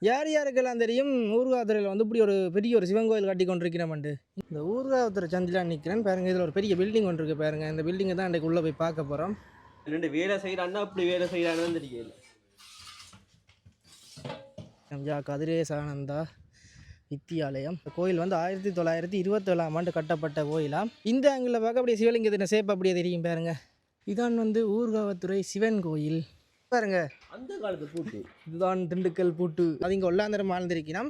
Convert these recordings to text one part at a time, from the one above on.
யார் யாருக்கெல்லாம் தெரியும் ஊர்காவத்துறையில் வந்து இப்படி ஒரு பெரிய ஒரு சிவன் கோயில் கட்டி கொண்டிருக்கிறோம்ண்டு. இந்த ஊர்காவத்துறை சந்திலாம் நிற்கிறேன் பாருங்கள். இதில் ஒரு பெரிய பில்டிங் ஒன்று இருக்குது பாருங்கள். இந்த பில்டிங்கை தான் இன்றைக்கு உள்ளே போய் பார்க்க போகிறோம். ரெண்டு வேலை செய்கிறான்னா அப்படி வேலை செய்கிறான்னு தெரியல. ஜா கதிரேசானந்தா வித்தியாலயம். இந்த கோயில் வந்து 1927ஆம் ஆண்டு கட்டப்பட்ட கோயிலாம். இந்த ஆங்கிளில் பார்க்க அப்படியே சிவலிங்கத்தின் சேப் அப்படியே தெரியும் பாருங்க. இதான் வந்து ஊர்காவத்துறை சிவன் கோயில் பாருங்க. அந்த காலத்து பூட்டு இதுதான் திண்டுக்கல் பூட்டு. அது இங்கே ஒல்லாந்தரம் வாழ்ந்திருக்கிறோம்.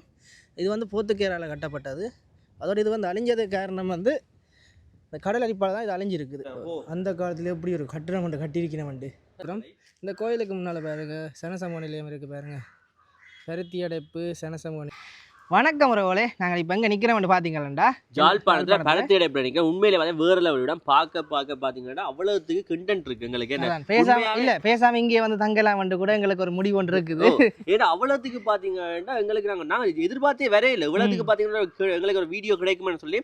இது வந்து போர்த்துகேயரால் கட்டப்பட்டது. அதோடு இது வந்து அழிஞ்சதுக்கு காரணம் வந்து இந்த கடல் அடிப்பால் தான் இது அழிஞ்சிருக்குது. அந்த காலத்தில் எப்படி ஒரு கட்டிடம் கொண்டு கட்டியிருக்கிறோம்ண்டு. அப்புறம் இந்த கோயிலுக்கு முன்னால் பாருங்க சனசமூக நிலையம் இருக்குது பாருங்க. பருத்தி அடைப்பு சனசமூக. வணக்கம் உறவுகளே, நாங்கள் இப்போ எங்கே நிற்கிறோம்னு பார்த்தீங்களா? ஜாழ்ப்பாணத்தில் பருத்தி அடைப்பு நிற்கிறேன். உண்மையிலே வந்து வேற லெவல் விட பார்க்க பார்த்தீங்கன்னா அவ்வளவுக்கு கண்டென்ட் இருக்கு எங்களுக்கு. பேசாம இங்கே வந்து தங்கலாம் வந்து கூட எங்களுக்கு ஒரு முடிவு ஒன்று இருக்குது. ஏன்னா அவ்வளவுக்கு பார்த்தீங்கன்னா எங்களுக்கு நாங்கள் எதிர்பார்த்தே வரையில இவ்வளவுக்கு பார்த்தீங்கன்னா எங்களுக்கு ஒரு வீடியோ கிடைக்குமென்னு சொல்லி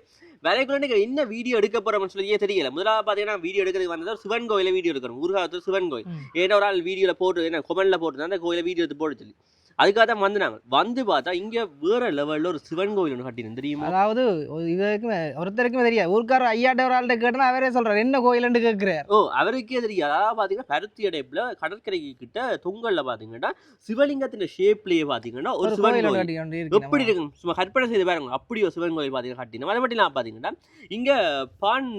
வரைக்குள்ள என்ன வீடியோ எடுக்க போறோம்னு சொல்லியே தெரியல. முதலாவது பார்த்தீங்கன்னா வீடியோ எடுக்கிறதுக்கு வந்தது சிவன் கோயில வீடியோ எடுக்கிறோம். ஊர்காவத்தில் சிவன் கோயில். ஏன்னா ஒரு ஆள் வீடியோவில் போட்டு என்ன கொமெண்ட்ல போட்டு அந்த கோயிலை வீடியோ எடுத்து போட்டு சொல்லி அதுக்காக தான் வந்தாங்க. வந்து பார்த்தா இங்கே வேற லெவலில் ஒரு சிவன் கோயில் ஒன்று கட்டினு தெரியுமா? அதாவது இதுக்குமே ஒருத்தருக்குமே தெரியாது. ஊருக்கார ஐயாட்ட ஒரு ஆள்கிட்ட கேட்டா அவரே சொல்றாரு என்ன கோயில்னு கேட்கிறார். அவருக்கே தெரியாது. அதாவது பார்த்தீங்கன்னா பருத்தி அடைப்புல கடற்கரைக்கு கிட்ட தொங்கல்ல பார்த்தீங்கன்னா சிவலிங்கத்தின் ஷேப்லேயே பார்த்தீங்கன்னா ஒரு சிவன் கோயில் எப்படி இருக்கு சும்மா கற்பனை செய்து பாருங்க. அப்படி ஒரு சிவன் கோயில் பார்த்தீங்கன்னா கட்டினோம். அதை மட்டும் நான் பார்த்தீங்கன்னா இங்க பான்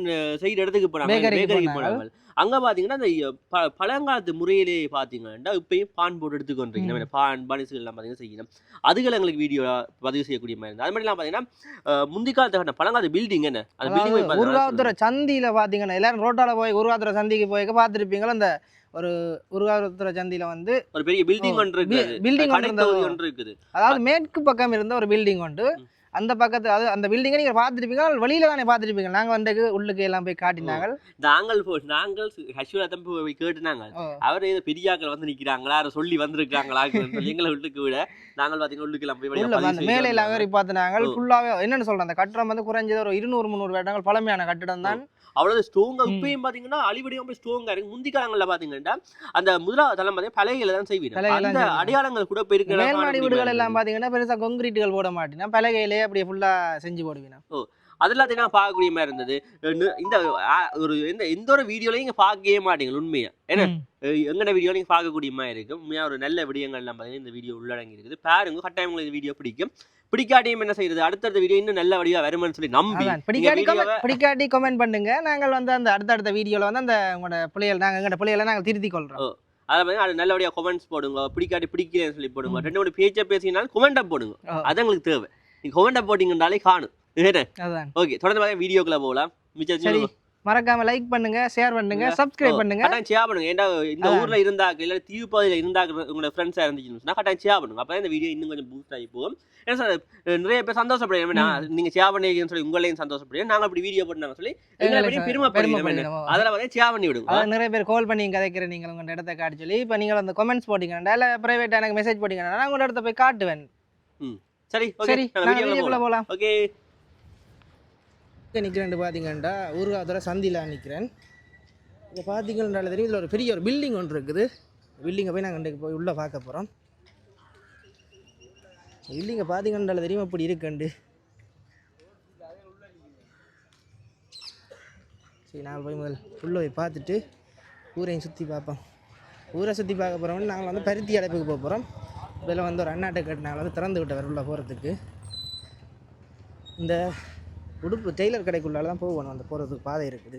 செய்கிற இடத்துக்கு போனாங்க, பேக்கரிக்கு போனாங்க. அங்கே பார்த்தீங்கன்னா அந்த பழங்காலத்து முறையிலே பார்த்தீங்கன்னா இப்பயும் பான் போட்டு எடுத்துக்கொண்டிருக்கீங்க. பான் பனிசுகள்லாம் பார்த்தீங்கன்னா செய்யணும். அதுகள் எங்களுக்கு வீடியோ பதிவு செய்யக்கூடிய மாதிரி இருந்தது. அது மட்டும் பார்த்தீங்கன்னா முந்தி காலத்து பழங்காலத்து பில்டிங் என்ன அது பில்டிங் உருவாத்துறை சந்தியில் பார்த்தீங்கன்னா எல்லாரும் ரோட்டால போய் உருவாத்துறை சந்திக்கு போய் பார்த்துருப்பீங்களா? அந்த ஒரு உருவாத்துறை சந்தியில் வந்து ஒரு பெரிய பில்டிங் ஒன்று இருக்குது. பில்டிங் ஒன்று இருக்குது. அதாவது மேற்கு பக்கம் இருந்த ஒரு பில்டிங் ஒன்று. அந்த பக்கத்து அது அந்த பில்டிங்கை நீங்கள் பார்த்துருப்பீங்க, வெளியில தானே பார்த்துருப்பீங்க. நாங்கள் வந்து உள்ளுக்கு எல்லாம் போய் காட்டினாங்க. நாங்கள் ஹஷூரத்தம் போய் கேட்டுனாங்க. அவர் ஏதோ பெரியாக்கள் வந்து நிற்கிறாங்களா சொல்லி வந்திருக்காங்களா எங்களை உள்ளுக்கு விட நாங்கள் பார்த்தீங்கன்னா உள்ளுக்கு எல்லாம் போய் மேலே எல்லாம் வேறி பார்த்துனாங்க. ஃபுல்லாகவே என்னென்னு சொல்கிறேன், அந்த கட்டிடம் வந்து குறைஞ்சது ஒரு 200-300 வருடங்கள் பழமையான கட்டிடம் தான். அவ்வளவு ஸ்ட்ராங்கா இப்பயும் பாத்தீங்கன்னா அழிவடியும் போய் ஸ்ட்ராங்கா இருக்கு. முந்தி காலங்கள்ல பாத்தீங்கன்னா அந்த முதலாவது தளம் பார்த்தீங்கன்னா பலகையில தான் செய்வீங்க. அந்த அடையாளங்கள் கூட போயிருக்கு. மேல்மாடி வீடுகள் எல்லாம் பாத்தீங்கன்னா பெருசா கான்கிரீட்டுகள் போட மாட்டீங்கன்னா பலகையிலே அப்படியே ஃபுல்லா செஞ்சு போடுவீங்க. அதெல்லாத்தையும் நான் பார்க்கக்கூடிய மாதிரி இருந்தது. இந்த ஒரு எந்த ஒரு வீடியோலையும் நீங்க பார்க்கவே மாட்டீங்க உண்மையா. ஏன்னா எங்கட வீடியோ நீங்க பார்க்கக்கூடிய மாதிரி இருக்கும். உண்மையா ஒரு நல்ல விடயங்கள்லாம் பார்த்தீங்கன்னா இந்த வீடியோ உள்ளடங்கி இருக்குது. பாருங்க, கட்டாயம் உங்களுக்கு இந்த வீடியோ பிடிக்கும். பிடிக்காட்டியும் என்ன செய்யறது, அடுத்தடுத்த வீடியோ இன்னும் நல்ல வடிவா வருமானு சொல்லி நம்பி பிடிக்காட்டி கமெண்ட் பண்ணுங்க. நாங்கள் வந்து அந்த அடுத்தடுத்த வீடியோல வந்து அந்த உங்களோட பிள்ளைகள் நாங்கள் எங்கட பிள்ளைகளை நாங்கள் திருத்திக் கொள்றோம். அதை வந்து அது நல்லபடியா கமெண்ட்ஸ் போடுங்க. பிடிக்காட்டி பிடிக்கலன்னு சொல்லி போடுங்க. 2 பேச்சை பேசினாலும் கமெண்டா போடுங்க. அது உங்களுக்கு தேவை. நீங்க கமெண்டா போட்டீங்கன்னாலே காணும். ஓகே, தொடர்ந்து வீடியோக்குள்ள போகலாம். மிச்சம் மறக்காம லைக் பண்ணுங்க, ஷேர் பண்ணுங்க, சப்ஸ்கிரைப் பண்ணுங்க. கட்டாயம் ஷேர் பண்ணுங்க. ஏன்னா இந்த ஊர்ல இருந்தாக்க இல்ல தீவுப்பகுதியில இருந்தாக்க உங்களோட ஃப்ரெண்ட்ஸா இருந்துச்சுன்னா கட்டாயம் ஷேர் பண்ணுங்க. அப்பதான் இந்த வீடியோ இன்னும் கொஞ்சம் பூஸ்ட் ஆகி போகும். ஏன்னா சார் நிறைய பேர் சந்தோஷப்படுறேன். நீங்க ஷேர் பண்ணீங்கன்னு சொல்லி உங்களையும் சந்தோஷப்படுறேன். நாங்க அப்படி வீடியோ பண்ணாங்க சொல்லி எங்களை பெருமைப்படுறேன். அதெல்லாம் வந்து ஷேர் பண்ணி விடுங்க. நிறைய பேர் கால் பண்ணி கதைக்கிறேன். நீங்கள் உங்க இடத்த காட்டி சொல்லி இப்ப நீங்க அந்த கமெண்ட்ஸ் போட்டீங்கன்னா இல்ல பிரைவேட்டா எனக்கு மெசேஜ் போட்டீங்கன்னா நான் உங்களோட இடத்த போய் காட்டுவேன். சரி, வீடியோக்குள்ள போலாம். ஓகே, நிற்கிறேன் பார்த்தீங்கன்னா ஊர்காவத்துறை சந்தியில் நிற்கிறேன். இதை பார்த்தீங்கன்னா தெரியும் இதில் ஒரு பெரிய ஒரு பில்டிங் ஒன்று இருக்குது. பில்டிங்கை போய் நாங்கள் இன்றைக்கு போய் உள்ளே பார்க்க போகிறோம். பில்டிங்கை பார்த்தீங்கன்னா தெரியும் அப்படி இருக்குண்டு. சரி, நாங்கள் போய் முதல் உள்ளே போய் பார்த்துட்டு ஊரையும் சுற்றி பார்ப்போம். ஊரை சுற்றி பார்க்க போகிறோம்னு நாங்கள் வந்து பருத்தி அடைப்புக்கு போக போகிறோம். இதில் வந்து ஒரு அண்ணாட்டை கட்டு நாங்கள் வந்து திறந்து விட்டவர் உள்ளே போகிறதுக்கு. இந்த உடுப்பு டெய்லர் கடைக்குள்ளால தான் போகணும். அந்த போகிறதுக்கு பாதை இருக்குது.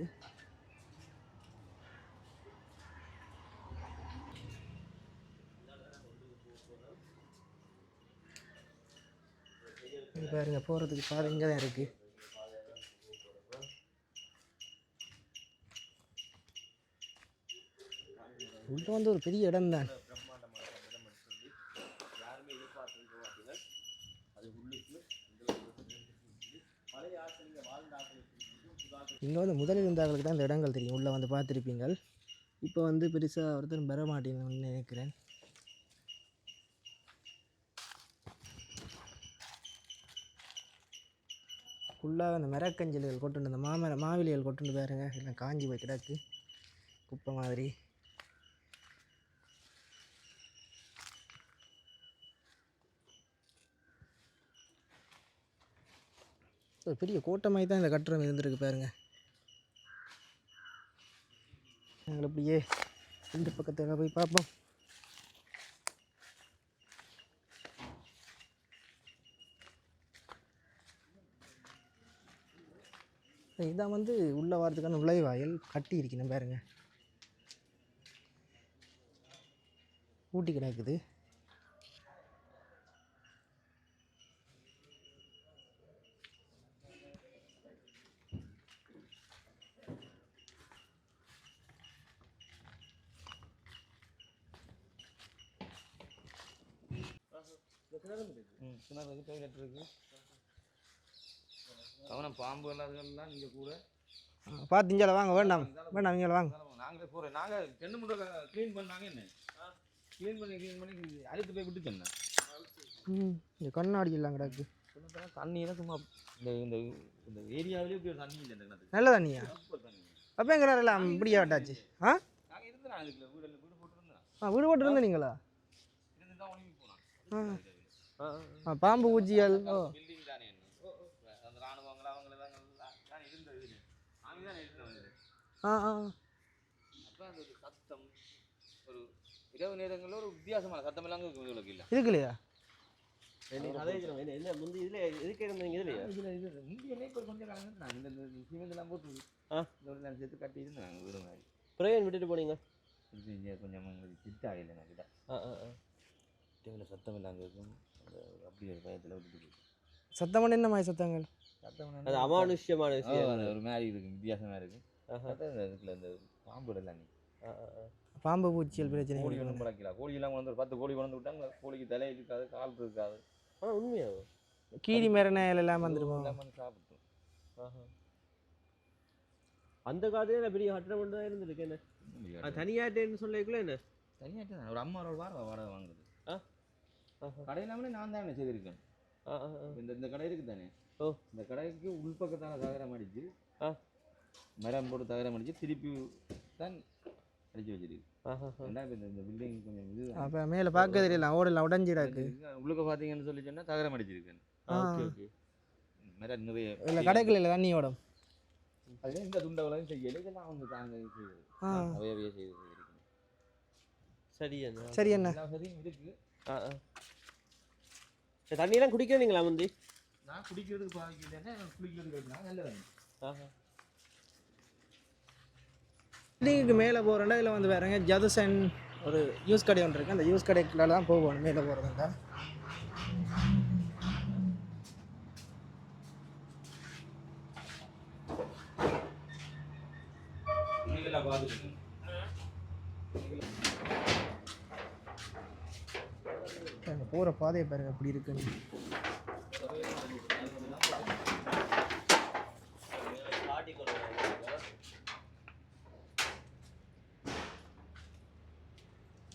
பாருங்க, போகிறதுக்கு பாதை இங்கே தான் இருக்குது. உள்ள வந்து ஒரு பெரிய இடம் தான். இங்கே வந்து முதலில் இருந்தவர்களுக்கு தான் இந்த இடங்கள் தெரியும். உள்ளே வந்து பார்த்துருப்பீங்கள். இப்போ வந்து பெருசாக ஒருத்தர் பெற மாட்டேன்னு நினைக்கிறேன். ஃபுல்லாக அந்த மரக்கஞ்சல்கள் கொட்டுண்டு அந்த மாவிலிகள் கொட்டுண்டு பாருங்க. எல்லாம் காஞ்சி போய் கிடக்கு குப்பை மாதிரி. ஸோ பெரிய கோட்டை மாதிரி தான் இந்த கட்டுரம் இருந்திருக்கு பாருங்க. நாங்கள் அப்படியே இந்த பக்கத்தில் போய் பார்ப்போம். இதான் வந்து உள்ளே வரதுக்கான நுழைவாயில் கட்டி இருக்கணும் பாருங்க. ஊட்டி கிடக்குது. டாய்லெட் இருக்கு. கவனம் பாம்பு எல்லாம் நீங்கள் கூட பார்த்து இங்கே வாங்க. வேண்டாம் வேண்டாம், இங்கே வாங்க. நாங்களே போகிறேன். நாங்கள் 2 முறை க்ளீன் பண்ணாங்க. என்ன க்ளீன் பண்ணி அழுத்து போய் விட்டு சொன்னேன். இந்த கண்ணாடி எல்லாம் கிடக்கு. தண்ணியெல்லாம் சும்மா இந்த இந்த ஏரியாவிலே இப்படி ஒரு தண்ணி இல்லை. எனக்கு நல்ல தண்ணியா? அப்போ எங்கே எல்லாம் இப்படியா விட்டாச்சு? நாங்கள் இருந்தேன். அதுக்குள்ள வீடு போட்டுருந்தேன். வீடு போட்டுருந்தேன். நீங்களா? இருந்து தான் ஒழுங்கி போனான். பாம்பு பூச்சிகள். பில்டிங் தானே அந்த ராணுவங்களா அவங்கள தான் இருந்தது. அவங்க தான் இருந்தது. அப்போ அந்த சத்தம் ஒரு இரவு நேரங்களில் ஒரு வித்தியாசமான சத்தம் எல்லாம் இருக்கு. இல்லை இதுக்கு இல்லையா? என்ன முந்தி இதில் எதுக்கு இருந்தீங்க? இதுலையா? இதில் முந்தியெல்லாம் இப்போ கொஞ்சம் காலம் நாங்கள் இந்த சிமெண்ட்லாம் போட்டு நான் சேர்த்து கட்டி இருந்தேன் வீடு மாதிரி. பிரேயன் விட்டுட்டு போனீங்க? கொஞ்சம் சிட்டாகலை நாங்கள் இதில் சத்தம் இல்லாமல் இருக்கும். அப்படி ஒரு பயத்தில் விட்டுட்டு போய் சத்தம் என்ன மாதிரி சத்தங்கள்? சத்தம் அது அமானுஷ்யமான விஷயம். ஒரு மாதிரி இருக்கும், வித்தியாசமாக இருக்கும். இதுக்குள்ள இந்த பாம்பு எல்லாம் பாம்பு பூச்சிகள் பிரச்சனை. கோழி ஒன்றும் பழக்கலாம். கோழியெல்லாம் கொண்டு ஒரு 10 கோழி கொண்டு விட்டாங்க. கோழிக்கு தலை இருக்காது, கால் இருக்காது. ஆனால் உண்மையாக கீரி மேரணையில் எல்லாம் வந்துடுவோம். எல்லாம் சாப்பிட்டோம். அந்த காலத்துல பெரிய கட்டணம் மட்டும் தான் இருந்திருக்கு. என்ன தனியாட்டேன்னு சொல்லக்குள்ள என்ன தனியாட்டு ஒரு அம்மா ஒரு வாடகை வாங்குறது. கடையிலாமே நான் தானே செய்திருக்கேன். இந்த கடை இருக்கு தானே. இந்த கடைக்கு உள்பக்கத்தால் தகரம் அடிச்சு மரம் போட்டு தகரம் அடிச்சு திருப்பி தான் அடிச்சு வச்சிருக்கு. இந்த பில்டிங் கொஞ்சம் இது அப்போ மேலே பார்க்க தெரியல, ஓடலாம் உடஞ்சிடாக்கு. உள்ளுக்க பார்த்தீங்கன்னு சொல்லி சொன்னால் தகரம் அடிச்சிருக்கேன். மரம் நிறைய இல்லை கடைகள் இல்லை தண்ணி ஓடும். அதே இந்த துண்டவளையும் செய்யலை. இதெல்லாம் அவங்க தாங்க செய்யுது. அவையவே செய்திருக்கேன். சரி என்ன சரி என்ன சரியும் இருக்கு. தண்ணியெல்லாம் குடிக்கிறீங்களா? முந்தி நான் குடிக்கிறதுக்கு பாதிக்கிறேன்னா குளிக்கிறதுக்கு நல்ல தண்ணி. பில்டிங்குக்கு மேலே போகிறேன்டா இதில் வந்து வேறங்க ஜதுசன் ஒரு யூஸ் கடை ஒன்று இருக்குது. அந்த யூஸ் கடைக்குள்ள தான் போகணும் மேலே போகிறதுண்டா. போகிற பாதையை பாருங்க அப்படி இருக்குன்னு.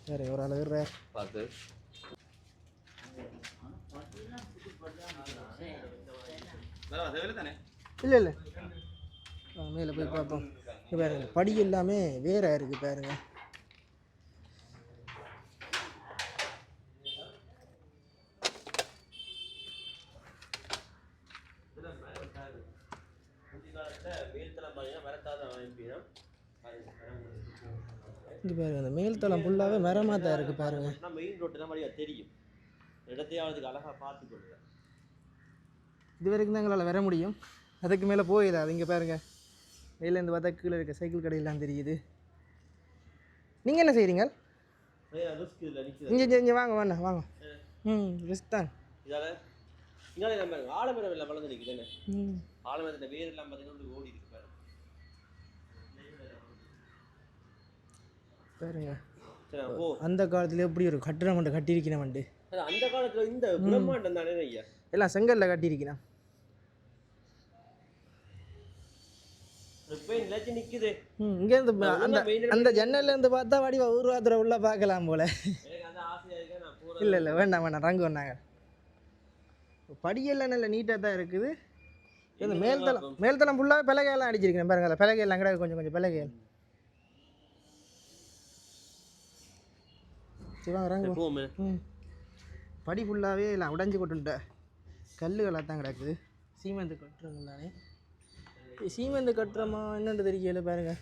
சரி ஒரு ஆள் பார்த்து தானே. இல்லை இல்லை மேலே போய் பார்ப்போம். பாருங்க படி எல்லாமே வேற இருக்கு பாருங்க. இங்கே பாருங்க அந்த மேல்தளம் ஃபுல்லாகவே மரமாக தான் இருக்குது பாருங்க. மெயின் ரோட்டு தான் மாதிரி தெரியும். இடத்தையாவதுக்கு அழகாக பார்த்து கொள்ளுங்க. இது வரைக்கும் தான் எங்களால் வர முடியும். அதுக்கு மேலே போயிடா. அது இங்கே பாருங்க வெளிலேருந்து பார்த்தா கீழே இருக்க சைக்கிள் கடையெல்லாம் தெரியுது. நீங்கள் என்ன செய்கிறீங்க? இங்கே இங்கே வாங்க வேணா வாங்க. ரிஸ்க் தான். இதால் இங்கே நம்ம ஆலமரம் எல்லாம் வளர்ந்து நிற்குதுன்னு. ஆலமரத்தில் வேர் எல்லாம் பார்த்தீங்கன்னா ஓடி இருக்கு பாருங்க. அந்த காலத்துல எப்படி ஒரு கட்டிடம் மட்டும் கட்டியிருக்கணும். அந்த காலத்தில் இந்த பிரம்மாண்டம் தானே ஐயா எல்லாம் செங்கல்ல கட்டியிருக்கணும். நிக்குது. இங்கேருந்து அந்த ஜன்னல்லேருந்து பார்த்தா வடிவா ஊர்வாத்திர உள்ள பார்க்கலாம் போல. இல்லை இல்லை வேண்டாம் வேண்டாம் ரங்கு வந்தாங்க. படியெல்லாம் நல்ல நீட்டாக தான் இருக்குது. இந்த மேல்தளம் ஃபுல்லாக பிளகையெல்லாம் அடிச்சிருக்கேன் பாருங்க. அதில் பிளகையெல்லாம் கிடையாது, கொஞ்சம் கொஞ்சம் பிளகையல். சிவாங்க ரங்கு படி ஃபுல்லாகவே எல்லாம் உடஞ்சி கொட்டுட்ட கல்லுகளாக தான் கிடக்குது. சீமெந்து கட்டுறோம் தானே, சீமெந்து கட்டுறோமா என்னென்னு தெரியல பாருங்க.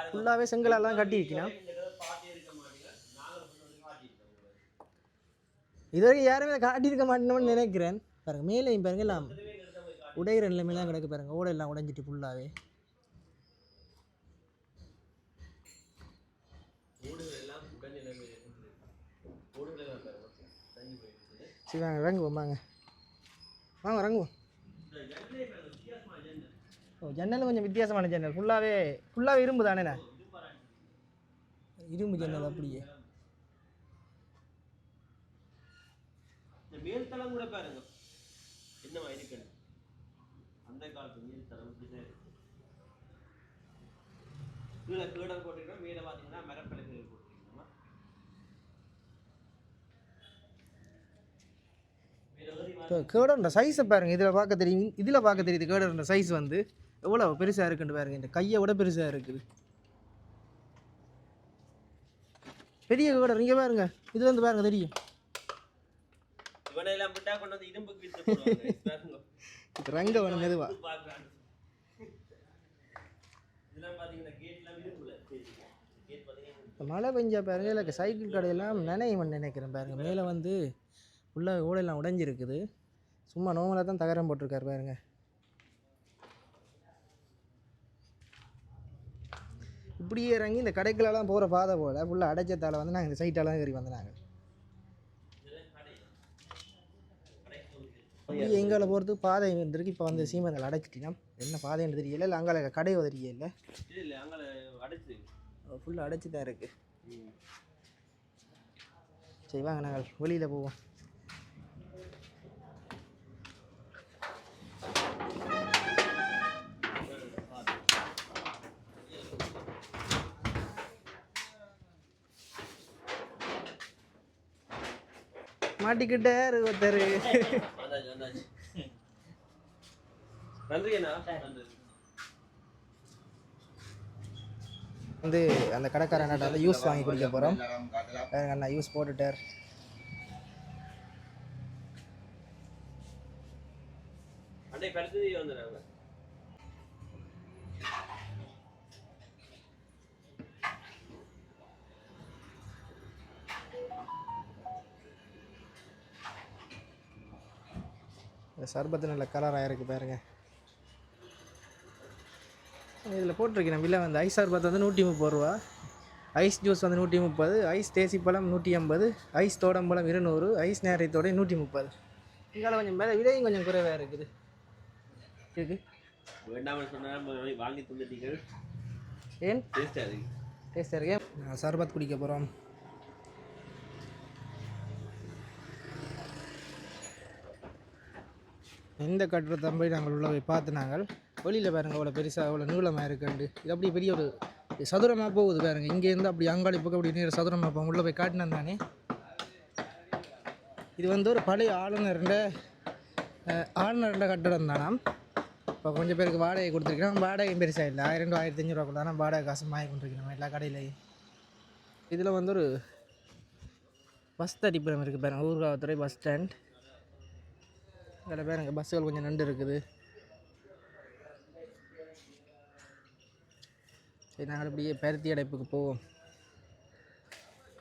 ஃபுல்லாகவே செங்கலாலாம் கட்டி வைக்கணும். இது வரைக்கும் யாருமே காட்டியிருக்க மாட்டேன்னு நினைக்கிறேன். பாருங்க மேலேயும் பாருங்க எல்லாம் உடையிற நிலைமையெல்லாம் கிடக்கு பாருங்க. ஓடை எல்லாம் உடைஞ்சிட்டு ஃபுல்லாகவே. சரி வாங்க இறங்குவோம், வாங்க வாங்க இறங்குவோம். ஓ ஜன்னல் கொஞ்சம் வித்தியாசமான ஜன்னல், ஃபுல்லாகவே இரும்பு தானேண்ணா, இரும்பு ஜன்னல் அப்படியே. மேல் தளம் கூட பாருங்க என்னவா இருக்கு, அந்த காலத்து மேல் தளம் கீழே கேடல் போட்டுக்கிறோம், மேலே பார்த்தீங்கன்னா மரப்பலகைகள் போட்டுருக்கோமா. இப்போ கேடோட சைஸை பாருங்க, இதில் பார்க்க தெரியும், இதில் பார்க்க தெரியுது கேடோட சைஸ் வந்து எவ்வளோ பெருசாக இருக்குன்னு பாருங்க. இந்த கையை விட பெருசாக இருக்குது பெரிய கேடர். இங்கே பாருங்க, இது வந்து பாருங்க தெரியும். இவனையெல்லாம் விட்டா கொண்டு வந்து இரும்புக்கு வித்து போடுவாங்க. இது ரங்க வேணும் மெதுவா. மழை பெஞ்சா பாருங்க, இல்லை சைக்கிள் கடையெல்லாம் நினைவன் நினைக்கிறேன் பாருங்க. மேலே வந்து உள்ள ஓடெல்லாம் உடைஞ்சிருக்குது. சும்மா நோமலாக தான் தகரம் போட்டிருக்காரு பாருங்க. இப்படியே இறங்கி இந்த கடைகளெல்லாம் போகிற பாதை போல் ஃபுல்லாக அடைச்சத்தால் வந்து நாங்கள் இந்த சைட்டாலாம் ஏறி வந்தாங்க. அப்படியே எங்களை போகிறதுக்கு பாதை இருந்திருக்கு. இப்போ வந்து சீமெந்தில் அடைச்சிட்டினா என்ன பாதைன்னு தெரியல, இல்லை அங்கே கடையோ தெரியல, ஃபுல்லாக அடைச்சி தான் இருக்குது. சரி வாங்க நாங்கள் வெளியில் போவோம். மாட்டிக்கிட்டார் ஒருத்தர். வந்து அந்த கடைக்காரன் வந்து யூஸ் வாங்கி குடிக்க போகிறோம். அண்ணா யூஸ் போட்டுட்டார். சர்பத்து நல்ல கலராக இருக்குது பாருங்க. இதில் போட்டிருக்கேன் விலை வந்து ஐஸ் சர்பத்து வந்து 130 ரூபா, ஐஸ் ஜூஸ் வந்து 130, ஐஸ் தேசி பழம் 150, ஐஸ் தோடம்பழம் 200, ஐஸ் நேரத்தோட 130. இங்கால கொஞ்சம் மேலே விலையும் கொஞ்சம் குறைவாக இருக்குது. வாங்கி தந்துட்டீங்க. ஏன் டேஸ்டாக இருக்கேன். நான் சர்பத் குடிக்க போகிறோம். எந்த கட்டுற தம்பி நாங்கள் உள்ள போய் பார்த்து நாங்கள் வெளியில் பாருங்கள் அவ்வளோ பெருசாக அவ்வளோ நீளமாக இருக்குண்டு. இது அப்படி பெரிய ஒரு சதுரமாக போகுது பாருங்கள். இங்கேருந்து அப்படி அங்காளி பக்கம் அப்படி நீர் சதுரமாக போகும். உள்ளே போய் காட்டினேன் தானே. இது வந்து ஒரு பழைய ஆளுநர்ன்ற கட்டடம் தானாம். இப்போ கொஞ்சம் பேருக்கு வாடகை கொடுத்துருக்கோம். வாடகையும் பெருசாக இல்லை, 1000 ரூபா 1500 ரூபா தானே வாடகை காசு வாங்கி கொண்டிருக்கணும் எல்லா கடையிலையும். இதில் வந்து ஒரு பஸ் தரிப்பிடம் இருக்குது பாருங்கள், ஊர்காவத்துறை பஸ் ஸ்டாண்ட். அதில் பாருங்க பஸ்ஸுகள் கொஞ்சம் நண்டு இருக்குது. சரி நாங்கள் அப்படியே பருத்தி அடைப்புக்கு போவோம்.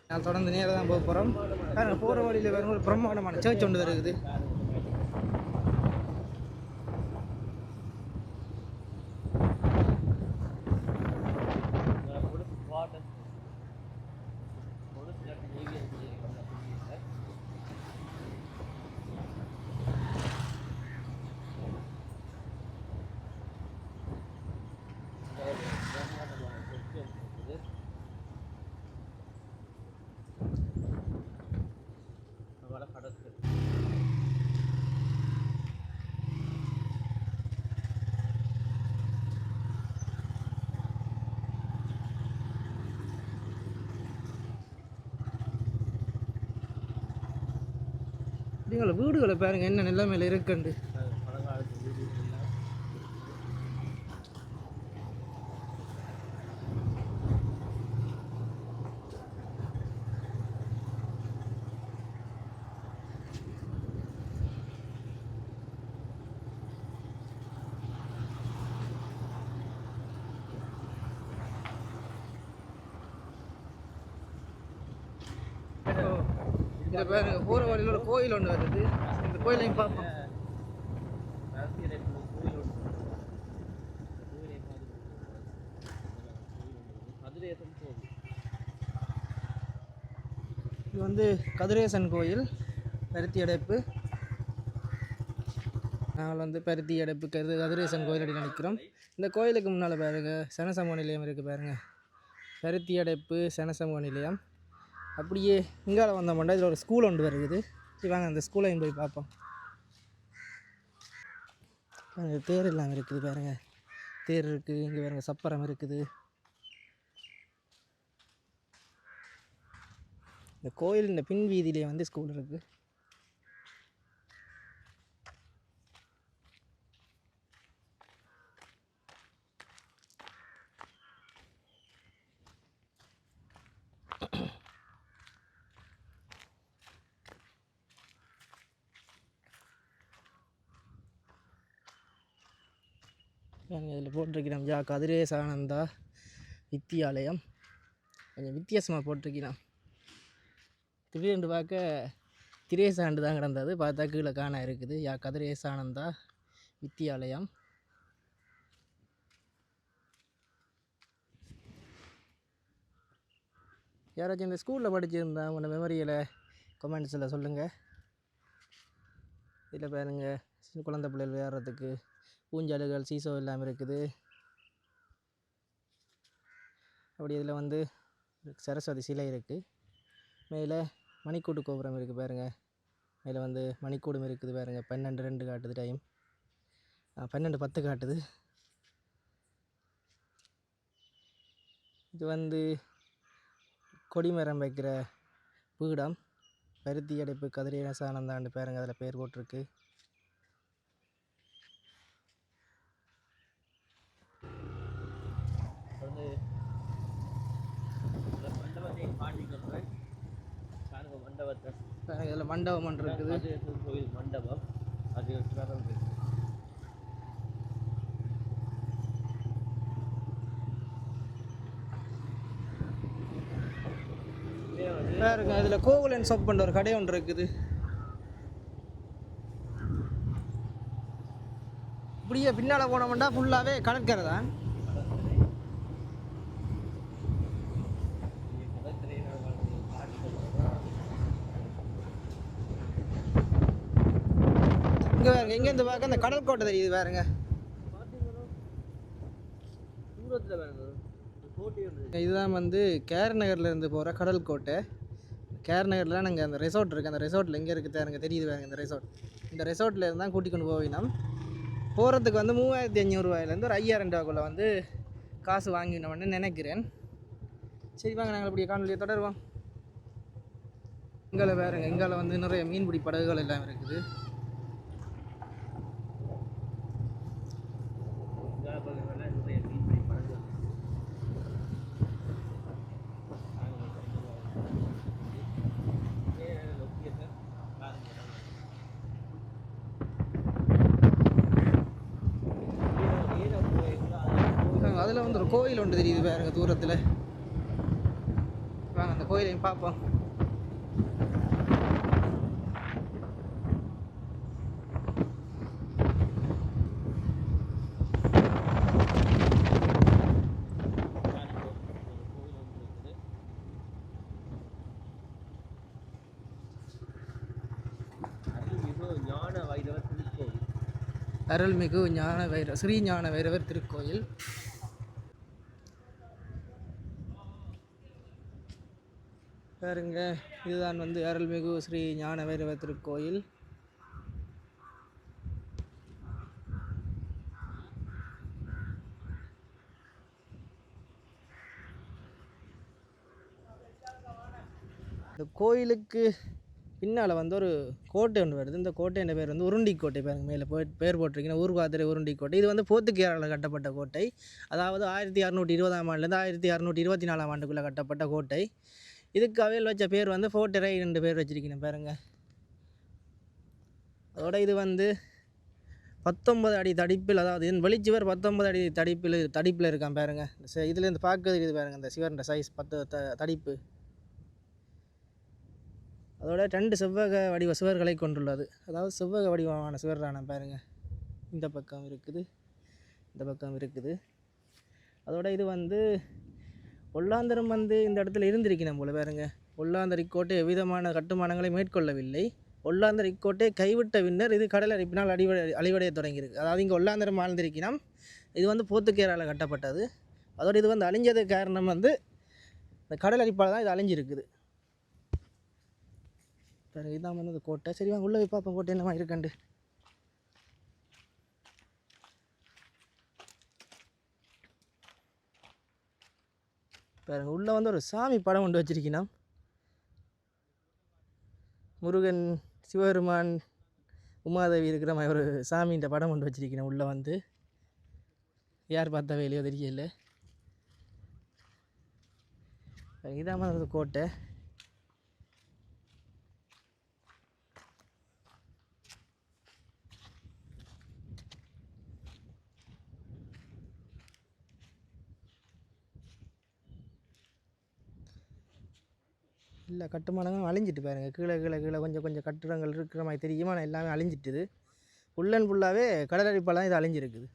நான் தொடர்ந்து நேராக தான் போக போகிறோம். பாருங்கள் போகிற வழியில் பாருங்க ஒரு பிரம்மாண்டமான சர்ச் ஒன்று இருக்குது. இதுங்களை வீடுகளை பாருங்கள் என்ன நிலைமையில் இருக்குண்டு. இதில் பாருங்க போகிற வழியில் ஒரு கோயில் ஒன்று வருது. இந்த கோயிலையும் பார்ப்போம். இது வந்து கதிரேசன் கோயில் பருத்தி அடைப்பு. நாங்கள் வந்து பருத்தி அடைப்பு கதிரேசன் கோயில் அடி நினைக்கிறோம். இந்த கோயிலுக்கு முன்னால் பாருங்க சனசமூக நிலையம் இருக்குது பாருங்க. பருத்தி அடைப்பு சனசமூக நிலையம். அப்படியே இங்கால வந்தோம்னா இதில் ஒரு ஸ்கூல் ஒன்று வருது. சரி வாங்க அந்த ஸ்கூலையும் போய் பார்ப்போம். அந்த தேர் எல்லாம் இருக்குது பாருங்க. தேர் இருக்குது. இங்கே பாருங்க சப்பரம் இருக்குது. இந்த கோயில் இந்த பின் வீதியிலே வந்து ஸ்கூல் இருக்குது. இதில் போட்டிருக்கிறோம் ஜா கதிரேசானந்தா வித்தியாலயம். கொஞ்சம் வித்தியாசமாக போட்டிருக்கிறோம். திடீரென்று பார்க்க திரேசாண்டு தான் கிடந்தது. பார்த்தா கீழே காண இருக்குது. யா கதிரேசானந்தா வித்தியாலயம். யாராச்சும் இந்த ஸ்கூலில் படிச்சிருந்தா உங்களோட மெமரியில் கமெண்ட்ஸில் சொல்லுங்கள். இதில் பாருங்க குழந்தை பிள்ளைகள் விளையாடுறதுக்கு ஊஞ்சலுகள் சீசோ எல்லாம் இருக்குது. அப்படி இதில் வந்து சரஸ்வதி சிலை இருக்குது. மேலே மணிக்கூடு கோபுரம் இருக்குது பாருங்கள். மேலே வந்து மணிக்கூடும் இருக்குது பாருங்கள். 12:02 காட்டுது டைம். 12:10 காட்டுது. இது வந்து கொடிமரம் வைக்கிற பீடம். பருத்தி அடைப்பு கதிரேசானந்தாண்டு பாருங்க. அதில் பேர் போட்டிருக்கு. இதில் மண்டபம் ஒன்று இருக்குது. கோயில் மண்டபம் அது பாருங்க இதில் கோகுலன் ஷாப் பண்ணுற ஒரு கடை ஒன்று இருக்குது. இப்படியே பின்னால் போனோம்னா ஃபுல்லாகவே கடற்கரை தான். இங்கே பாருங்க இங்கேருந்து பார்க்க அந்த கடல் கோட்டை தெரியுது பாருங்க. இதுதான் வந்து கேர் நகர்லேருந்து போகிற கடல் கோட்டை. கேர் நகரில் நாங்கள் அந்த ரெசார்ட் இருக்குது. அந்த ரெசார்ட்டில் எங்கே இருக்குது எனக்கு தெரியுது பாருங்க. இந்த ரெசார்ட் இந்த ரெசார்ட்டில் இருந்தால் கூட்டி கொண்டு போவினோம். போகிறதுக்கு வந்து 3500 ரூபாயிலேருந்து ஒரு 5000 ரூபாய்க்குள்ளே வந்து காசு வாங்கினோம்னு நினைக்கிறேன். சரி வாங்க நாங்கள் இப்படி காணொலியை தொடருவோம். இங்கால பாருங்க இங்கால வந்து நிறைய மீன்பிடி படகுகள் எல்லாம் இருக்குது. அதில் வந்து ஒரு கோயில் ஒன்று தெரியுது பாருங்க தூரத்தில். வாங்க அந்த கோயிலையும் பார்ப்போம். அருள்மிகு ஸ்ரீ ஞான வைரவர் திருக்கோயில். பாருங்க இதுதான் வந்து அருள்மிகு ஸ்ரீ ஞான வைரவர் திருக்கோயில். இந்த கோயிலுக்கு பின்னால் வந்து ஒரு கோட்டை ஒன்று வருது. இந்த கோட்டையின் பேர் வந்து உருண்டி கோட்டை. பாருங்க மேலே பேர் போட்டிருக்கீங்கன்னா ஊர்காத்திரை உருண்டி கோட்டை. இது வந்து போர்த்துகேயரால் கட்டப்பட்ட கோட்டை. அதாவது 1620ஆம் ஆண்டுலேருந்து 1624ஆம் ஆண்டுக்குள்ளே கட்டப்பட்ட கோட்டை. இதுக்கு அவையில் வச்ச பேர் வந்து ஃபோர்ட் ரை 2 பேர் வச்சுருக்கீங்க பாருங்கள். அதோட இது வந்து 19 அடி தடிப்பில், அதாவது இதன் வெளிச்சுவர் 19 அடி தடிப்பில் இருக்கான் பாருங்கள். இதுலேருந்து பார்க்க தெரியுது பாருங்கள் இந்த சிவர்ன்ற சைஸ் 10 தடிப்பு. அதோட 2 செவ்வக வடிவ சுவர்களை கொண்டுள்ளது. அதாவது செவ்வக வடிவமான சுவரான பாருங்கள், இந்த பக்கம் இருக்குது, இந்த பக்கம் இருக்குது. அதோட இது வந்து ஒல்லாந்தரம் வந்து இந்த இடத்துல இருந்திருக்கணும் போல பாருங்கள். ஒல்லாந்தர் இக்கோட்டை எவ்விதமான கட்டுமானங்களை மேற்கொள்ளவில்லை. ஒல்லாந்தர் இக்கோட்டை கைவிட்ட பின்னர் இது கடல் அரிப்பினால் அழிவடைய தொடங்கியிருக்கு. அதாவது இங்கே ஒல்லாந்தரம் ஆழ்ந்திருக்கணும். இது வந்து போர்த்துகேயரால் கட்டப்பட்டது. அதோடு இது வந்து அழிஞ்சதுக்கு காரணம் வந்து இந்த கடல் அரிப்பால் தான் இது அழிஞ்சிருக்குது. பாருங்க, இதுதான் வந்து இந்த கோட்டை. சரி வாங்க உள்ளே போய் பார்ப்போம் கோட்டை என்னமா இருக்கண்டு. பாருங்க, உள்ளே வந்து ஒரு சாமி படம் கொண்டு வச்சிருக்கணும். முருகன், சிவபெருமான், உமாதேவி இருக்கிற மாதிரி ஒரு சாமின்ற படம் கொண்டு வச்சிருக்கணும். உள்ளே வந்து யார் பார்த்தா வேலையோ தெரியல. இதான் வந்து கோட்டை. இல்லை கட்டுமானங்களும் அழிஞ்சிட்டு பாருங்கள். கீழே கீழே கீழே கொஞ்சம் கொஞ்சம் கட்டிடங்கள் இருக்கிற மாதிரி தெரியுமா, ஆனால் எல்லாமே அழிஞ்சிட்டுது. ஃபுல்லன் ஃபுல்லாகவே கடலரிப்பால் தான் இது அழிஞ்சிருக்குது.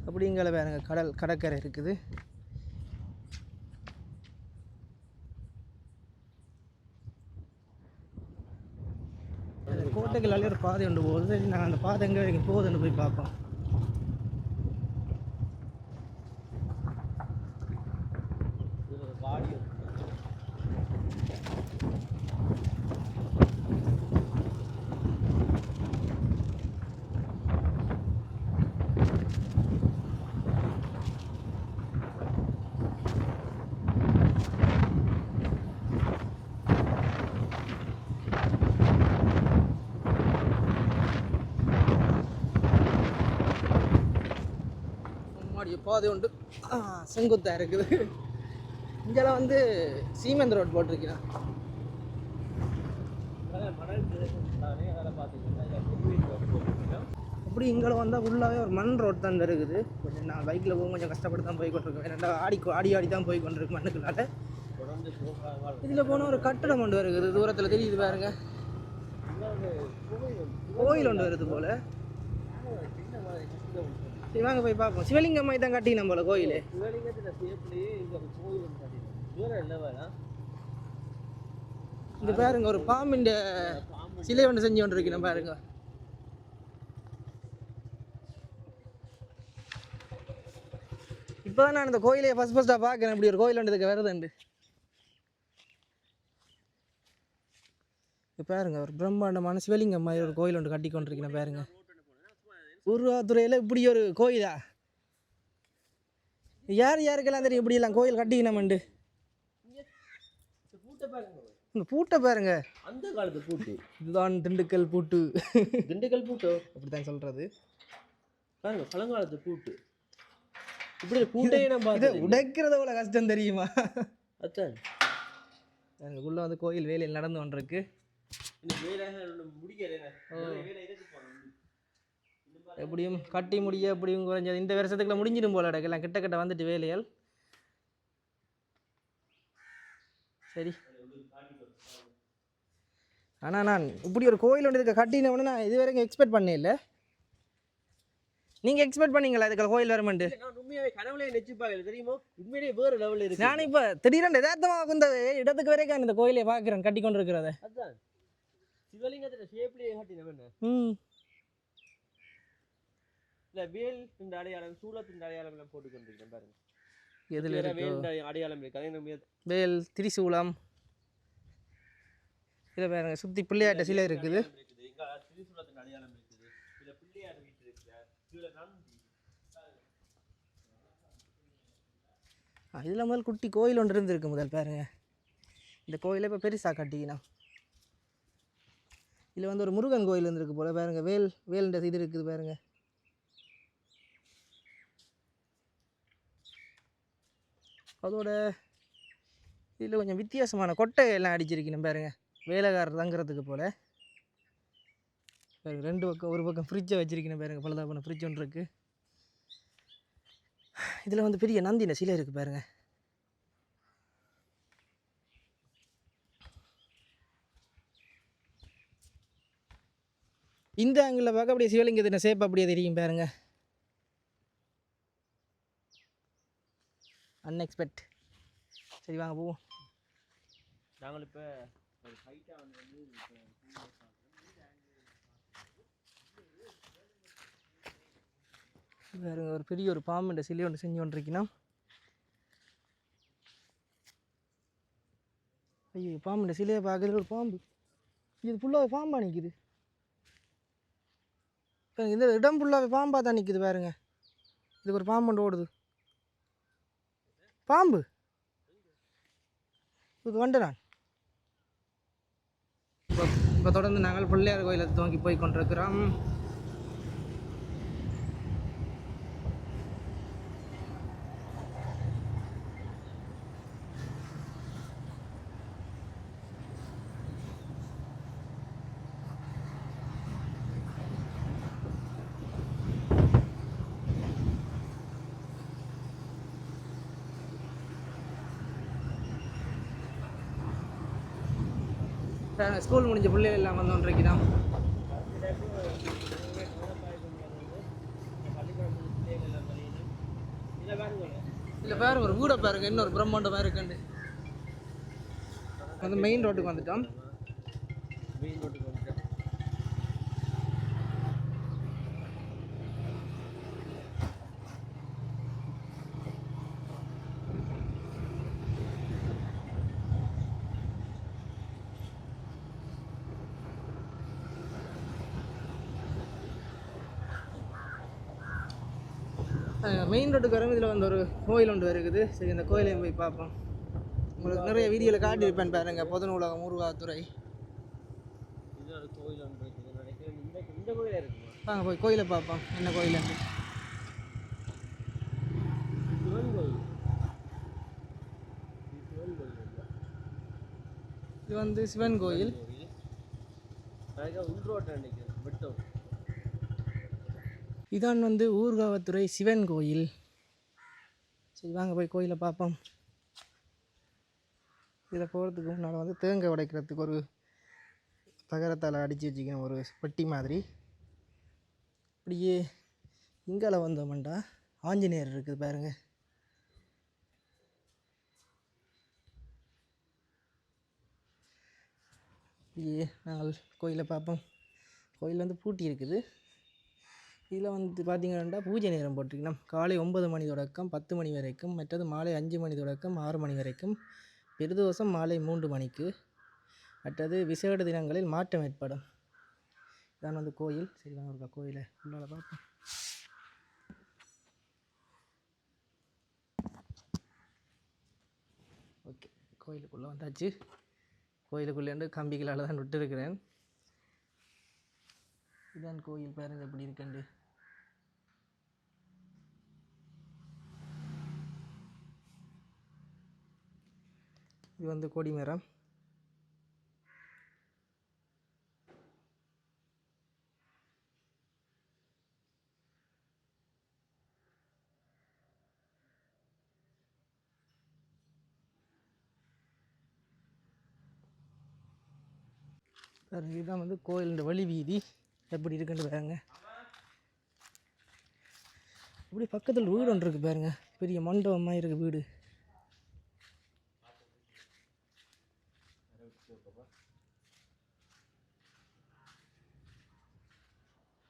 அப்படிங்கிற பாருங்க, கடற்கரை இருக்குது. கோட்டைக்கு ஒரு பாதை ஒன்று போகுது. சரி, நான் அந்த பாதை எங்கே வரைக்கும் போகுதுன்னு போய் பார்ப்போம். பாதை உண்டு, செங்குத்தாக இருக்குது. இங்கெல்லாம் வந்து சீமெண்ட் ரோட் போட்டிருக்கிறேன். அப்படி இங்கே வந்தால் ஃபுல்லாகவே ஒரு மண் ரோட் தான் இருக்குது. கொஞ்சம் நான் பைக்கில் போகும் கொஞ்சம் கஷ்டப்பட்டு தான் போய் கொண்டிருக்கேன். ரெண்டா ஆடி தான் போய் கொண்டிருக்கு மண்ணுக்குள்ளால. இதில் போனால் ஒரு கட்டடம் ஒன்று வருது, தூரத்தில் தெரியுது பாருங்க. கோயில் ஒன்று வருது போல். சரி வாங்க போய் பார்ப்போம். சிவலிங்கம் மாதிரி தான் கட்டினோம் போல கோயில். இங்கே பாருங்க, ஒரு பாம்பின் சிலை ஒன்று செஞ்சு கொண்டு இருக்கணும் பாருங்க. இப்போ தான் நான் இந்த கோயிலே ஃபஸ்ட்டாக பார்க்குறேன். இப்படி ஒரு கோயில் ஒன்று இதுக்கு வருதுண்டு. இப்போ பாருங்க, ஒரு பிரம்மாண்டமான சிவலிங்கம் மாதிரி ஒரு கோயில் ஒன்று கட்டி கொண்டிருக்கணும் பாருங்க. உருவாத்துறையில் இப்படி ஒரு கோயிலா? யாருக்கெல்லாம் தெரியும் இப்படியெல்லாம் கோயில் கட்டிக்கணும்ண்டு? இந்த பூட்டை பாருங்க, அந்த காலத்து பூட்டு. இதுதான் திண்டுக்கல் பூட்டு. திண்டுக்கல் பூட்டு அப்படித்தான் சொல்றது. பாருங்க, பழங்காலத்து பூட்டு. இப்படி பூட்டையே நம்ம இதை உடைக்கிறது எவ்வளோ கஷ்டம் தெரியுமா? அதான் உள்ள வந்து கோயில் வேலையில் நடந்து கொண்டிருக்கு. எப்படியும் கட்டி முடிய எப்படியும் குறைஞ்சது இந்த வருஷத்துக்குள்ள முடிஞ்சிடும் போல எல்லாம் கிட்ட வந்துட்டு வேலைகள். சரி, ஆனால் நான் இப்படி ஒரு கோயில் ஒன்று இருக்க கட்டினோன்னு நான் இது வரைக்கும் எக்ஸ்பெக்ட் பண்ணே இல்லை. நீங்கள் எக்ஸ்பெக்ட் பண்ணீங்களா இதுக்கு கோயில் வரமெண்டு? நான் இப்போ திடீரென்று யதார்த்தமாக இந்த இடத்துக்கு வரைக்கும் இந்த கோயிலை பார்க்குறேன் கட்டி கொண்டு இருக்கிறத. சிவலிங்கத்தின் ஷேப்லயே கட்டினவன். இல்ல வேல் இந்த அடையாளம், சூலத்தின் அடையாளம் எல்லாம் போட்டு கொண்டிருக்கேன் பாருங்க. எதுல இருக்கு அடையாளம் இருக்கு? வேல், திரிசூலம். இதில் பாருங்க சுற்றி பிள்ளையாட்ட சிலை இருக்குது. திரிசூலத்தின் அடையாளம் இருக்குது. இதுல பிள்ளையார் வீட்டு இருக்கிறார். இதுல நந்தி. இதில் முதல் குட்டி கோயில் ஒன்று இருந்திருக்கு முதல் பாருங்க. இந்த கோயிலை இப்போ பெருசாக கட்டிக்கணும். இதில் வந்து ஒரு முருகன் கோயில் இருந்திருக்கு போல பாருங்க. வேல்ன்ற இது இருக்குது பாருங்க. அதோட இதில் கொஞ்சம் வித்தியாசமான கொட்டை எல்லாம் அடிச்சிருக்கணும் பாருங்க, வேலைக்காரர் தங்குறதுக்கு போல். பாருங்க, ரெண்டு பக்கம், ஒரு பக்கம் ஃப்ரிட்ஜை வச்சிருக்கணும் பாருங்க, பழுதாப்பன ஃப்ரிட்ஜ் ஒன்று இருக்குது. இதில் வந்து பெரிய நந்தின சிலை இருக்குது பாருங்க. இந்த ஆங்கிளில் பார்க்க அப்படியே சிவலிங்கத்தின் சேப் அப்படியே தெரியும் பாருங்க. அன்எக்ஸ்பெக்ட். சரி வாங்க போவோம். நாங்கள் இப்போ பாருங்க, ஒரு பெரிய ஒரு பாம்பு சிலை ஒன்று செஞ்சு கொண்டிருக்கணும். ஐயோ, பாம்பு சிலையை பார்க்குறது ஒரு பாம்பு. இது ஃபுல்லாக பாம்பா நிற்குது. இந்த இடம் ஃபுல்லாகவே பாம்பாக தான் நிற்குது பாருங்க. இதுக்கு ஒரு பாம்பு ஒன்று ஓடுது. பாம்பு இது வந்து நான் இப்போ தொடர்ந்து நாங்கள் பிள்ளையார் கோயிலை துவங்கி போய் கொண்டிருக்கிறோம். ஸ்கூல் முடிஞ்ச பிள்ளைகள் எல்லாம் வந்து ஒன்றைக்குதான். இல்லை பாருங்க, ஒரு வீடை பாருங்க, இன்னொரு பிரம்மாண்டமாக இருக்குண்டு. வந்து மெயின் ரோட்டுக்கு வந்துட்டோம். மெயின் ரோட்டுக்கு வரும். இதில் வந்து ஒரு கோயில் ஒன்று இருக்குது. சரி, இந்த கோயிலையும் போய் பார்ப்போம். உங்களுக்கு நிறைய வீடியோவில் காட்டியிருப்பேன் பாருங்க, பொது நூலகம் முருகாத்துறை. வாங்க போய் கோயிலை பார்ப்போம், என்ன கோயில். இது வந்து சிவன் கோயில். இதான் வந்து ஊர்காவத்துறை சிவன் கோயில். சரி வாங்க போய் கோயிலை பார்ப்போம். இதில் போகிறதுக்கு முன்னால் வந்து தேங்காய் உடைக்கிறதுக்கு ஒரு தகரத்தால் அடித்து வச்சுக்கணும், ஒரு பெட்டி மாதிரி. அப்படியே இங்கால வந்தோம்டா ஆஞ்சநேயர் இருக்குது பாருங்க. அப்படியே நாங்கள் கோயிலை பார்ப்போம். கோயில் வந்து பூட்டி இருக்குது. இதில் வந்து பார்த்திங்கன்னா பூஜை நேரம் போட்டிருக்கணும். காலை 9 மணி தொடக்கம் 10 மணி வரைக்கும், மற்றது மாலை 5 மணி தொடக்கம் 6 மணி வரைக்கும், பிரதோஷம் மாலை 3 மணிக்கு, மற்றது விசேட தினங்களில் மாற்றம் ஏற்படும். இதான் வந்து கோயில். சரி வாங்க இருக்கா கோயிலை உள்ளால பார்ப்போம். ஓகே, கோயிலுக்குள்ளே வந்தாச்சு. கோயிலுக்குள்ளேருந்து கம்பிகளால் தான் விட்டுருக்கிறேன். இதான் கோயில் பாருங்க எப்படி இருக்குண்டு. இது வந்து கொடிமரம். இதுதான் வந்து கோயிலுடைய வழி வீதி எப்படி இருக்குன்னு பாருங்க. இப்படி பக்கத்தில் வீடு ஒன்று இருக்குது பாருங்க, பெரிய மண்டபமாக இருக்குது வீடு.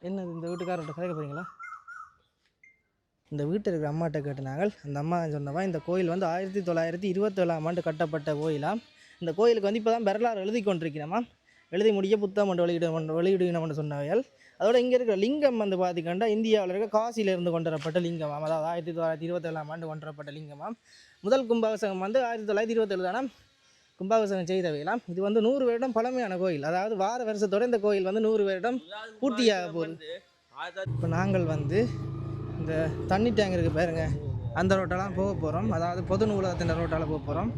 என்னது, இந்த வீட்டுக்காரர்கிட்ட கேட்க போகிறீங்களா? இந்த வீட்டில் இருக்கிற அம்மாட்ட கேட்டுனாங்க. அந்த அம்மா சொன்னவா, இந்த கோயில் வந்து 1927ஆம் ஆண்டு கட்டப்பட்ட கோயிலாம். இந்த கோயிலுக்கு வந்து இப்போ தான் வரலாறு எழுதி கொண்டிருக்கிறோமா, எழுதி முடிய புத்தகம் வெளியிடணும்னு சொன்னவைகள். அதோட இங்கே இருக்கிற லிங்கம் வந்து பார்த்திங்கன்னா இந்தியாவில் இருக்க காசியிலிருந்து கொண்டு வரப்பட்ட லிங்கமாம். அதாவது 1927ஆம் ஆண்டு கொண்டு வரப்பட்ட லிங்கமாம். முதல் கும்பாபிஷேகம் வந்து 1927 தானே கும்பாபிஷேகம் செய்தவையெல்லாம். இது வந்து 100 வருடம் பழமையான கோயில். அதாவது வார வருஷத்தோடு இந்த கோயில் வந்து 100 வருடம் பூர்த்தியாக போகுது. இப்போ நாங்கள் வந்து இந்த தண்ணி டேங்க் இருக்குது பாருங்க, அந்த ரோட்டெல்லாம் போக போகிறோம். அதாவது பொது நூலகத்தின் ரோட்டால் போக போகிறோம்.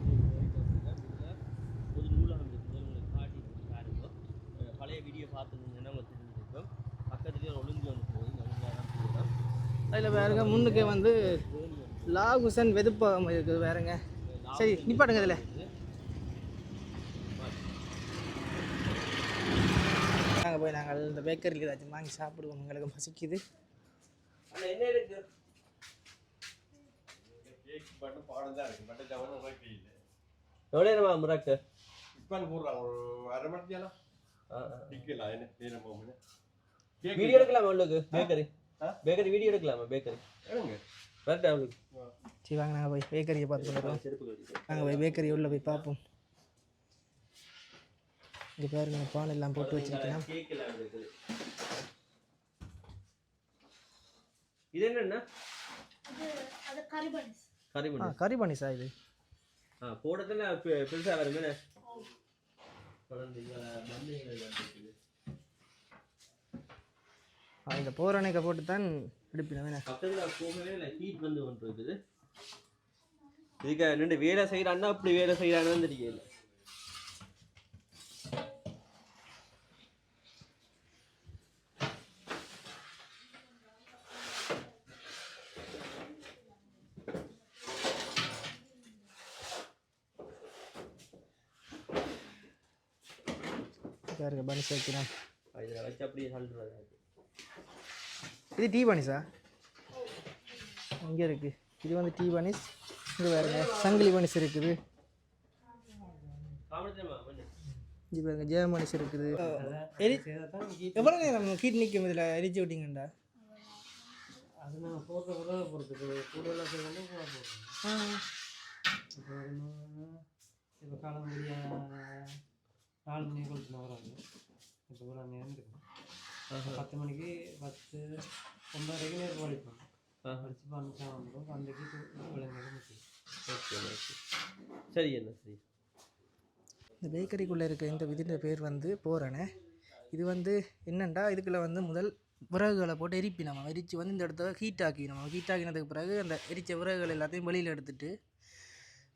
பழைய வீடியோ பார்த்துருந்தீங்கன்னா உங்களுக்கு தெரிஞ்சிருக்கும். பக்கத்துலேயே ஒரு ஒழுங்கு வந்து போகுது, ஒழுங்காக போகலாம். அதில் வேறுங்க முன்னுக்கு வந்து லாகுசன் வெதுப்பகம் இருக்குது வேறுங்க. சரி நிப்பாட்டுங்க இதில். நாங்கள் போய் நாங்கள் இந்த பேக்கரியில் ஏதாச்சும் வாங்கி சாப்பிடுவோம், எங்களுக்கு பசிக்குது. ஆனால் என்ன இருக்கு எவ்வளோ நேரமா முறாக்கு இப்போ போடுறான் ஒரு அரை மணி நேரம் நிற்கலாம். என்ன நேரம் போகணும் வீடியோ எடுக்கலாமா உங்களுக்கு? பேக்கரி வீடியோ எடுக்கலாமா? பேக்கரி கரெக்டாக அவளுக்கு. சரி வாங்க நாங்கள் போய் பேக்கரியை பார்த்து வந்துடுறோம். நாங்கள் போய் பேக்கரி உள்ளே போய் பார்ப்போம். இங்கே பாருங்க பான் எல்லாம் போட்டு வச்சிருக்கேன். இது என்னன்னா கறி பனிஸா இது? போடத்துல பெருசாக வருமே. இந்த போரணைக்க போட்டு தான் எடுப்பினேன். பக்கத்தில் போகவே இல்லை, ஹீட் வந்து கொண்டு இருக்குது. இதுக்கு ரெண்டு வேலை செய்கிறான்னா அப்படி வேலை செய்கிறான்னு தெரியல. பாருங்க பனிஸ் வைக்கிறேன். இதில் வச்சு அப்படியே சாப்பிட்றது. இது டீ பனிஸா? இங்கே இருக்குது. இது வந்து டீ பனிஸ். இங்கே வேறுங்க சங்கிலி பனிஸ் இருக்குது. இது பாருங்க ஜெய பனிஸ் இருக்குது. எவ்வளோ நேரம் கீட் நிற்கும் இதில் எரிச்சு விட்டீங்கண்டா? அது நான் போடுற உறவை பொறுத்துக்கு கூடுதலாக செய்யணும் கூட போடுறோம். இப்போ காலம் முடிய 4 மணி கொடுத்துன வராங்க. இப்போ ஒரு நேரம் இருக்கும். 10 மணிக்கு 10 9 வரைக்கும் நேரம் படிப்போம். படித்து பண்ணிச்சா வந்துடும். அன்றைக்கு விளையாட முடியும். ஓகே ஓகே சரி என்ன சரி. இந்த பேக்கரிக்குள்ளே இருக்க இந்த விதின்ற பேர் வந்து போரணை. இது வந்து என்னென்னா இதுக்குள்ளே வந்து முதல் விறகுகளை போட்டு எரிப்பினோம். எரித்து வந்து இந்த இடத்த ஹீட் ஆக்கினோம். ஹீட் ஆக்கினதுக்கு பிறகு அந்த எரித்த விறகுகள் எல்லாத்தையும் வெளியில் எடுத்துட்டு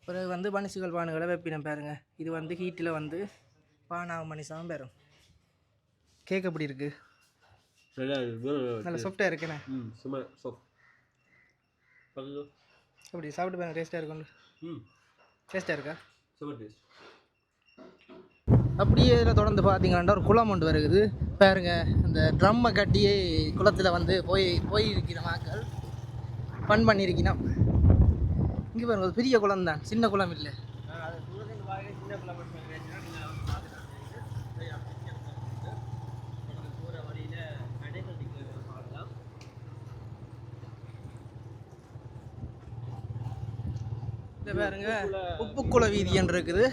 பிறகு வந்து பனிசுகள் பானுகளை வைப்பினோம். பாருங்க இது வந்து ஹீட்டில் வந்து பானாவும் மனிசாவும் பேரும். கேக் எப்படி இருக்குது? நல்ல சாஃப்டாக இருக்குண்ணே. சும்மா சாஃப்ட் அப்படி சாப்பிட்டு பாருங்க. டேஸ்ட்டாக இருக்கும். டேஸ்ட்டாக இருக்கா? Super taste. அப்படியே இதில் தொடர்ந்து பார்த்தீங்கன்னா ஒரு குளம் ஒன்று வருகுது பாருங்க. அந்த ட்ரம்மை கட்டியே குளத்தில் வந்து போயிருக்கிற மக்கள் ஃபன் பண்ணியிருக்கணும். இங்கே பாருங்க ஒரு பெரிய குளம் தான், சின்ன குளம் இல்லை. பாருங்க உப்புக்குள வீதின்னு இருக்குது.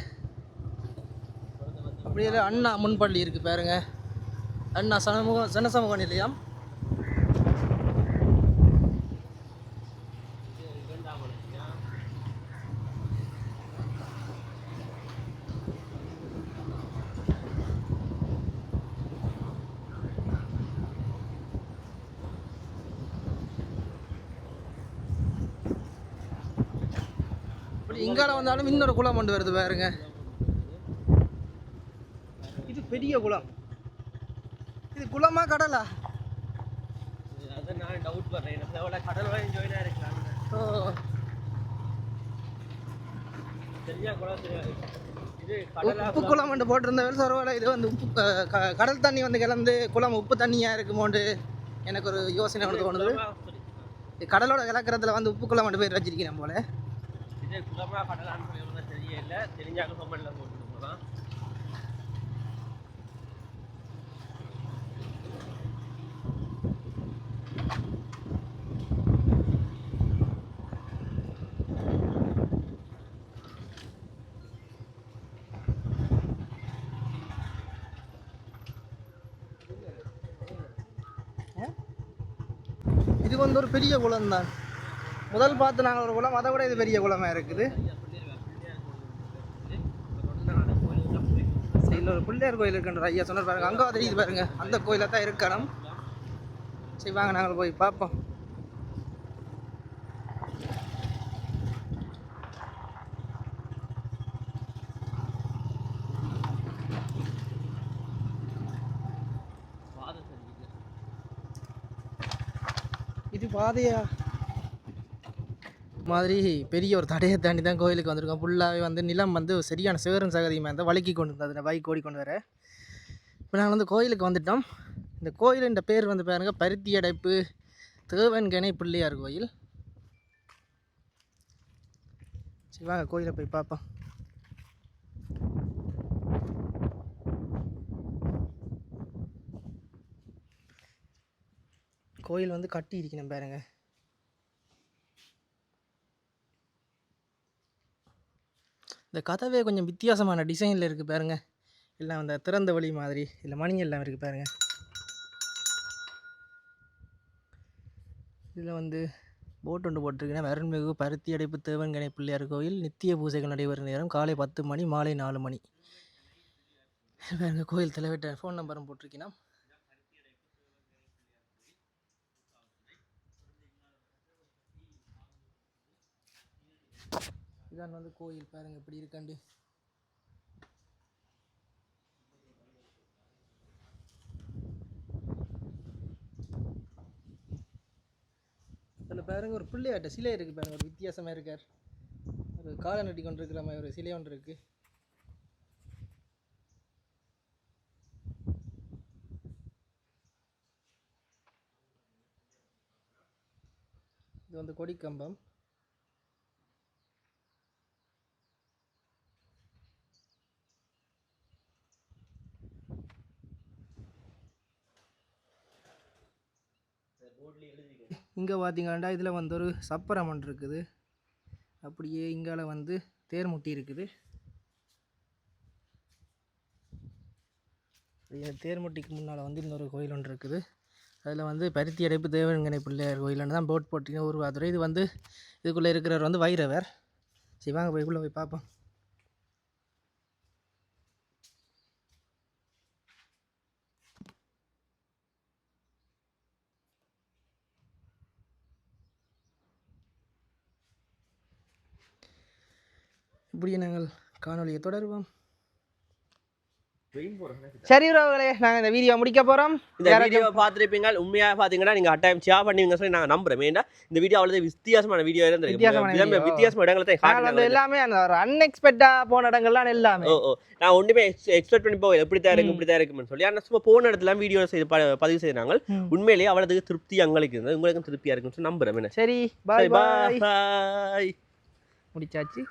அப்படியே அண்ணா முன்பள்ளி இருக்கு பாருங்க. அண்ணா சனசமூக நிலையம். இங்கால வந்தாலும் இன்னொரு குளம் கொண்டு வருது பாருங்க. இது பெரிய குளம். இது குளமா கடலா? அதான் நான் டவுட் பண்றேன். நம்ம கடல் வரை ஜாயினா இருக்கலாம். சரியா குளம் தெரியாது. இது கடலா உப்பு குளம் வந்து போட்டிருந்தவர்கள் சரவால இது வந்து உப்பு கடல் தண்ணி வந்து கிளந்து குளம் உப்பு தண்ணியா இருக்குமோண்டு எனக்கு ஒரு யோசனை வந்து தோணுது. கடலோட கலக்கிறதுல வந்து உப்பு குளம் வந்து பேர் வச்சிருக்கேன் போல. இது குளமா கடலான்னு தெரியல. தெரிஞ்சாக்க கமெண்ட்ல போட்டு போகலாம். இது வந்து ஒரு பெரிய குளம் தான். முதல் பார்த்து நாங்கள் ஒரு குளம், அதை விட இது பெரிய குளமாக இருக்குது. இதில் ஒரு பிள்ளையார் கோயில் இருக்குன்ற ஐயா சொன்னார் பாருங்க. அங்கே தெரியுது பாருங்க. அந்த கோயிலில் தான் இருக்கணும். சரி வாங்க நாங்கள் போய் பார்ப்போம். இது பாதையா மாதிரி பெரிய ஒரு தடையை தாண்டி தான் கோயிலுக்கு வந்திருக்கோம். ஃபுல்லாகவே வந்து நிலம் வந்து சரியான சேரும் சகதியுமாக இருந்தால் வழுக்கி கொண்டு இருந்தது அதில் பைக் ஓடிக்கொண்டு வர. இப்போ நாங்கள் வந்து கோயிலுக்கு வந்துட்டோம். இந்த கோயிலின் பேர் வந்து பாருங்க பருத்தி அடைப்பு தேவன்கணை பிள்ளையார் கோயில். சரி வாங்க கோயிலை போய் பார்ப்போம். கோயில் வந்து கட்டி இருக்கணும் பாருங்க. இந்த கதவே கொஞ்சம் வித்தியாசமான டிசைனில் இருக்குது பாருங்க. எல்லாம் அந்த திறந்த வழி மாதிரி இல்லை மணி எல்லாம் இருக்குது பாருங்க. இதில் வந்து போட் ஒன்று போட்டிருக்கேன். அருள்மிகு பருத்தி அடைப்பு தேவன்கணை பிள்ளையார் கோயில் நித்திய பூஜைகள் நடைபெறும் நேரம் காலை 10 மணி மாலை 4 மணி. பாருங்க கோயில் தலைவர்கிட்ட ஃபோன் நம்பரும் போட்டிருக்கேன். இதான் வந்து கோயில் பாருங்க எப்படி இருக்காண்டு. அதில் பாருங்க ஒரு பிள்ளையாட்ட சிலை இருக்குது பாருங்க. ஒரு வித்தியாசமாக இருக்கார். ஒரு காலை நட்டி கொண்டு இருக்கிற மாதிரி ஒரு சிலை ஒன்று இருக்குது. இது வந்து கொடிக்கம்பம். இங்கே பார்த்தீங்கன்னா இதில் வந்து ஒரு சப்பரமன் இருக்குது. அப்படியே இங்கால வந்து தேர்முட்டி இருக்குது. தேர்முட்டிக்கு முன்னால் வந்து இன்னொரு கோயில் ஒன்று இருக்குது. அதில் வந்து பருத்தி அடைப்பு தேவன்கணை பிள்ளையார் கோயில்னு தான் போட் போட்டிங்க ஒரு வாதுரை. இது வந்து இதுக்குள்ளே இருக்கிறவர் வந்து வைரவர். சரி வாங்க போய் உள்ளே போய் பார்ப்போம். இப்படியே நாங்கள் காணொலியை தொடருவோம். சரி உறவுகளே, நாங்கள் இந்த வீடியோ முடிக்க போகிறோம். இந்த வீடியோ பார்த்துருப்பீங்க. உண்மையாக பார்த்தீங்கன்னா நீங்கள் அட்டாயம் ஷேர் பண்ணுவீங்க சொல்லி நாங்கள் நம்புறோம். ஏன்னா இந்த வீடியோ அவ்வளோ வித்தியாசமான வீடியோ வித்தியாசமான இடங்களை எல்லாமே அந்த ஒரு அன்எக்ஸ்பெக்டாக போன இடங்கள்லாம் எல்லாமே நான் ஒன்றுமே எக்ஸ்பெக்ட் பண்ணி போவேன் எப்படி தான் இப்படி தான் இருக்குன்னு சொல்லி. ஆனால் சும்மா போன இடத்துல வீடியோ செய்து பதிவு செய்தாங்க. உண்மையிலேயே அவ்வளோதுக்கு திருப்தி எங்களுக்கு இருந்தது. உங்களுக்கும் திருப்தியாக இருக்குன்னு சொல்லி நம்புறேன். சரி பாய் பாய் பாய். முடிச்சாச்சு.